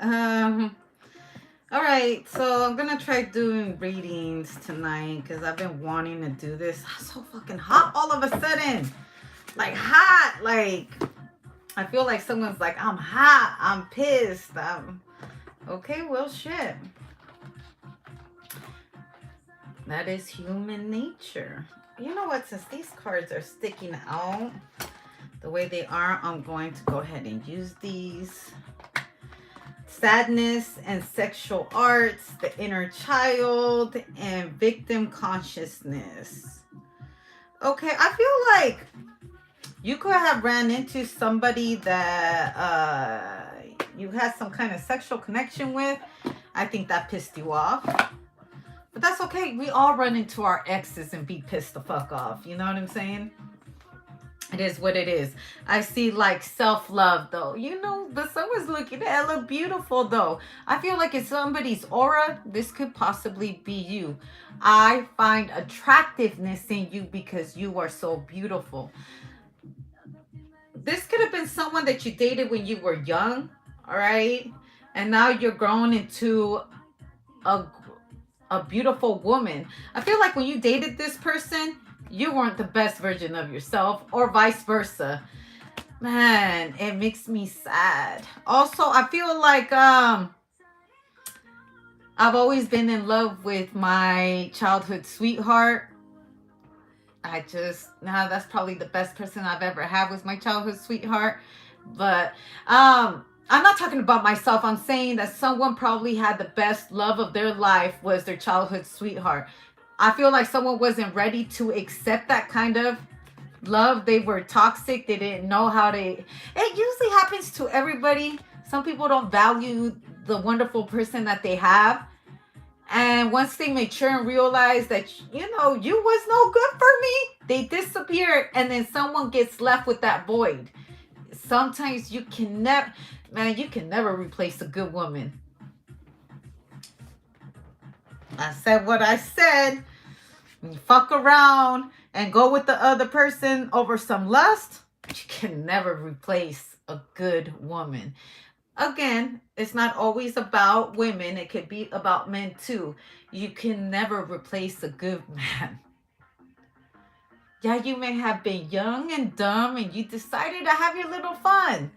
All right, so I'm gonna try doing readings tonight because I've been wanting to do this. It's so fucking hot all of a sudden. Like hot. Like I feel like someone's like, I'm hot. I'm pissed. Okay, well shit. That is human nature. You know what? Since these cards are sticking out the way they are, I'm going to go ahead and use these. Sadness and sexual arts, the inner child, and victim consciousness. Okay, I feel like you could have ran into somebody that you had some kind of sexual connection with. I think that pissed you off. But that's okay. We all run into our exes and be pissed the fuck off. You know what I'm saying? It is what it is. I see like self-love though. You know, but someone's looking at look beautiful though. I feel like it's somebody's aura. This could possibly be you. I find attractiveness in you because you are so beautiful. This could have been someone that you dated when you were young, all right? And now you're grown into a a beautiful woman. I feel like when you dated this person, you weren't the best version of yourself, or vice versa. Man, it makes me sad. Also, I feel like I've always been in love with my childhood sweetheart. I just now that's probably the best person I've ever had was my childhood sweetheart. But I'm not talking about myself. I'm saying that someone probably had the best love of their life was their childhood sweetheart. I feel like someone wasn't ready to accept that kind of love. They were toxic. They didn't know how to. It usually happens to everybody. Some people don't value the wonderful person that they have. And once they mature and realize that, you know, you was no good for me, they disappear. And then someone gets left with that void. Sometimes you can never, man, you can never replace a good woman. I said what I said. When you fuck around and go with the other person over some lust, you can never replace a good woman. Again, it's not always about women. It could be about men too. You can never replace a good man. Yeah, you may have been young and dumb and you decided to have your little fun.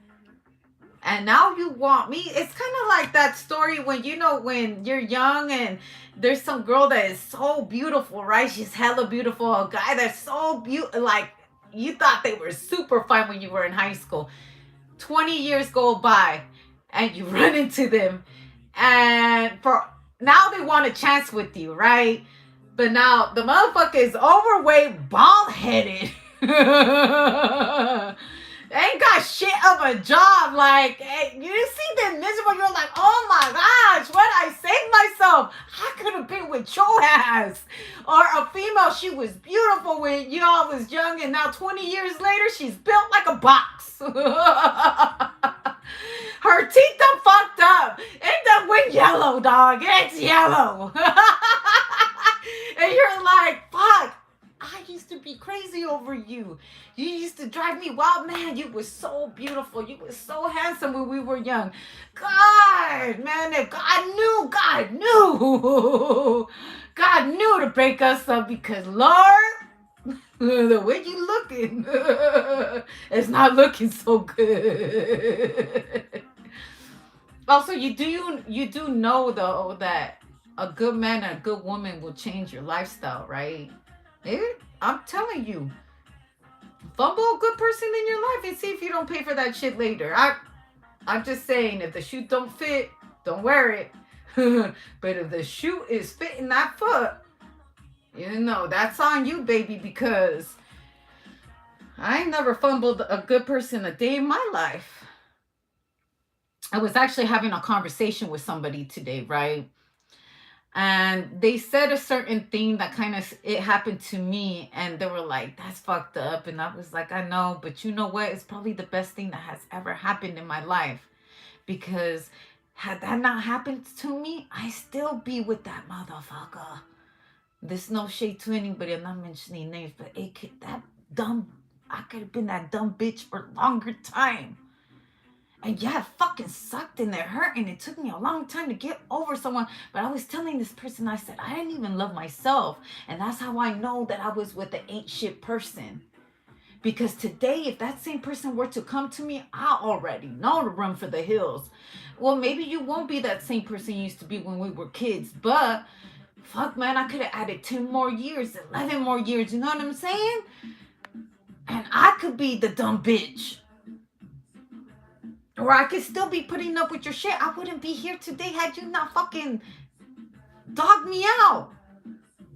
And now you want me. It's kind of like that story when, you know, when you're young and there's some girl that is so beautiful, right? She's hella beautiful. A guy that's so beautiful, like you thought they were super fine when you were in high school. 20 years go by and you run into them. And for now they want a chance with you, right? But now the motherfucker is overweight, bald headed. Ain't got shit of a job. Like, you see them miserable, you're like, oh my gosh, what I saved myself. I could have been with your ass. Or a female, she was beautiful when y'all was young, and now 20 years later, she's built like a box. Her teeth are fucked up. Ain't that wing yellow, dog? It's yellow. And you're like, fuck. I used to be crazy over you. You used to drive me wild. Man, you were so beautiful. You were so handsome when we were young. God, man, if God knew. God knew to break us up because, Lord, the way you looking, it's not looking so good. Also, you do know, though, that a good man and a good woman will change your lifestyle, right? I'm telling you, fumble a good person in your life and see if you don't pay for that shit later. I'm just saying, if the shoe don't fit, don't wear it. But if the shoe is fitting that foot, you know, that's on you, baby, because I ain't never fumbled a good person a day in my life. I was actually having a conversation with somebody today, right? And they said a certain thing that kind of it happened to me, and they were like, that's fucked up. And I was like, I know, but you know what, it's probably the best thing that has ever happened in my life, because had that not happened to me, I still be with that motherfucker. There's no shade to anybody, I'm not mentioning names, but I could have been that dumb bitch for a longer time. And yeah, it fucking sucked and it hurt and it took me a long time to get over someone. But I was telling this person, I said, I didn't even love myself. And that's how I know that I was with the ain't shit person. Because today, if that same person were to come to me, I already know to run for the hills. Well, maybe you won't be that same person you used to be when we were kids. But fuck, man, I could have added 10 more years, 11 more years. You know what I'm saying? And I could be the dumb bitch. Or I could still be putting up with your shit. I wouldn't be here today had you not fucking dogged me out.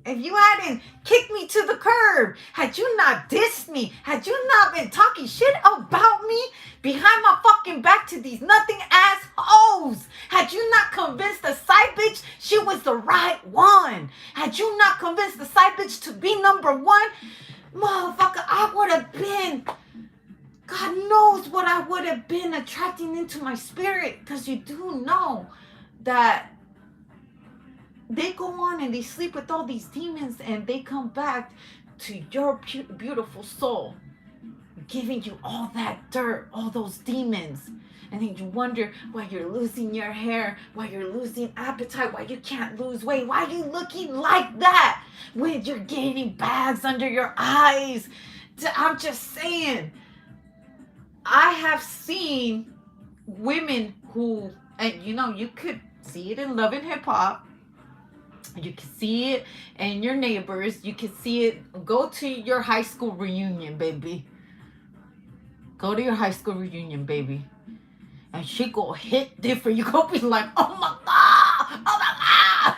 If you hadn't kicked me to the curb, had you not dissed me, had you not been talking shit about me behind my fucking back to these nothing ass hoes, had you not convinced the side bitch she was the right one, had you not convinced the side bitch to be number one, motherfucker, I would have been, God knows what I would have been attracting into my spirit. Because you do know that they go on and they sleep with all these demons and they come back to your beautiful soul, giving you all that dirt, all those demons. And then you wonder why you're losing your hair, why you're losing appetite, why you can't lose weight, why you looking like that when you're gaining bags under your eyes. I'm just saying, I have seen women who, and you know, you could see it in Love and Hip Hop. You can see it in your neighbors. You can see it. Go to your high school reunion, baby. Go to your high school reunion, baby. And she go hit different. You go be like, oh my God. Oh my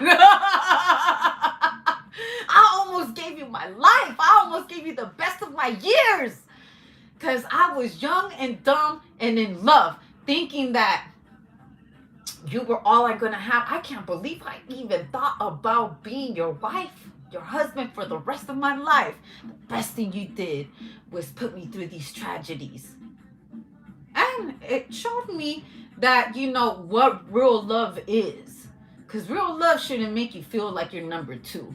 God. I almost gave you my life. I almost gave you the best of my years. Because I was young and dumb and in love. Thinking that you were all I'm going to have. I can't believe I even thought about being your wife, your husband for the rest of my life. The best thing you did was put me through these tragedies. And it showed me that, you know, what real love is. Because real love shouldn't make you feel like you're number two.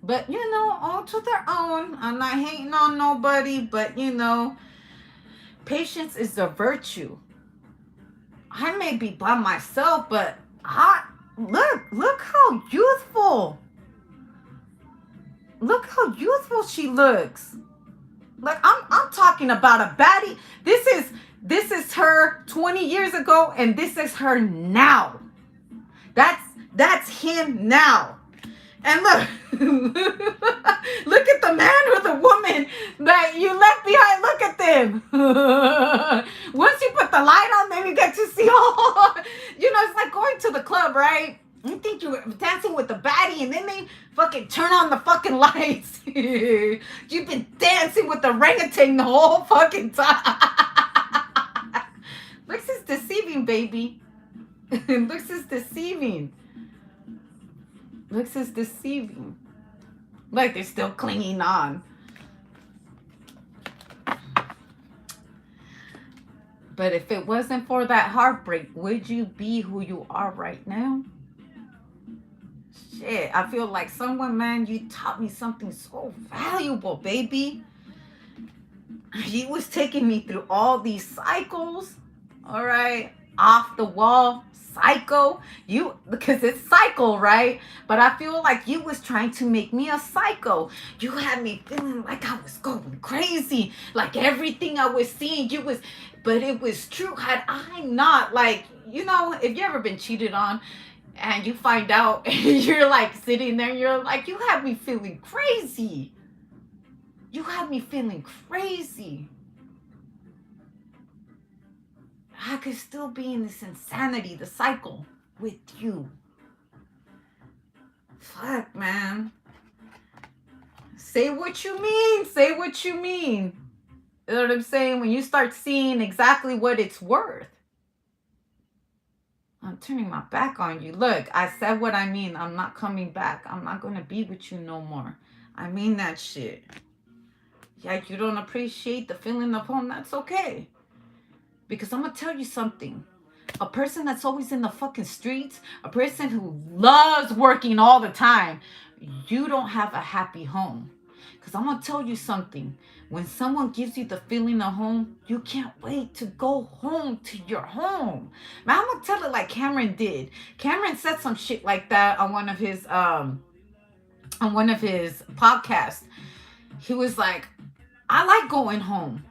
But, you know, all to their own. I'm not hating on nobody, but, you know, patience is a virtue. I may be by myself, but look how youthful. Look how youthful she looks. Like I'm talking about a baddie. This is her 20 years ago, and this is her now. That's him now. And look, look at the man or the woman that you left behind. Look at them. Once you put the light on, then you get to see all. You know, it's like going to the club, right? You think you're dancing with the baddie, and then they fucking turn on the fucking lights. You've been dancing with the orangutan the whole fucking time. Looks is deceiving, baby. Looks is deceiving. Looks is deceiving. Like they're still clinging on. But if it wasn't for that heartbreak, would you be who you are right now? Shit, I feel like someone, man, you taught me something so valuable, baby. You was taking me through all these cycles, all right? Off the wall psycho, you, because it's cycle, right? But I feel like you was trying to make me a psycho. You had me feeling like I was going crazy, like everything I was seeing you was, but it was true. Had I not, like, you know, if you ever been cheated on and you find out and you're like sitting there and you're like, you had me feeling crazy. You had me feeling crazy. I could still be in this insanity, the cycle, with you. Fuck, man. Say what you mean. Say what you mean. You know what I'm saying? When you start seeing exactly what it's worth. I'm turning my back on you. Look, I said what I mean. I'm not coming back. I'm not going to be with you no more. I mean that shit. Yeah, you don't appreciate the feeling of home. That's okay. Because I'm going to tell you something. A person that's always in the fucking streets, a person who loves working all the time, you don't have a happy home. Because I'm going to tell you something. When someone gives you the feeling of home, you can't wait to go home to your home. Man, I'm going to tell it like Cameron did. Cameron said some shit like that on one of his podcasts. He was like, I like going home.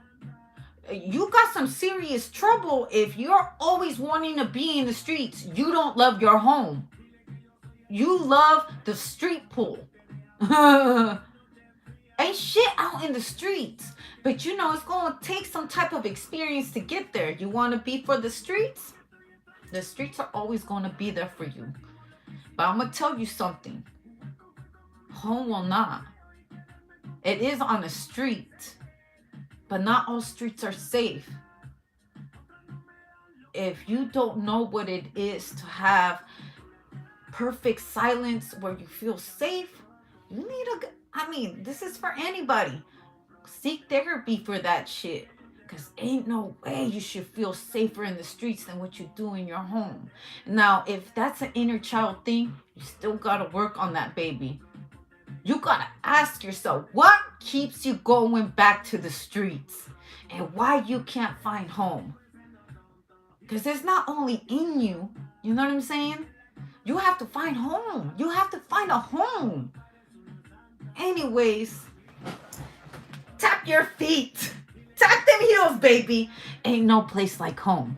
You got some serious trouble if you're always wanting to be in the streets. You don't love your home. You love the street pool. Ain't shit out in the streets. But you know, it's going to take some type of experience to get there. You want to be for the streets? The streets are always going to be there for you. But I'm going to tell you something. Home will not. It is on the street. But not all streets are safe. If you don't know what it is to have perfect silence where you feel safe, you need this is for anybody. Seek therapy for that shit. Because ain't no way you should feel safer in the streets than what you do in your home. Now, if that's an inner child thing, you still got to work on that, baby. You got to ask yourself, what keeps you going back to the streets? And why you can't find home? Because it's not only in you. You know what I'm saying? You have to find home. You have to find a home. Anyways, tap your feet. Tap them heels, baby. Ain't no place like home.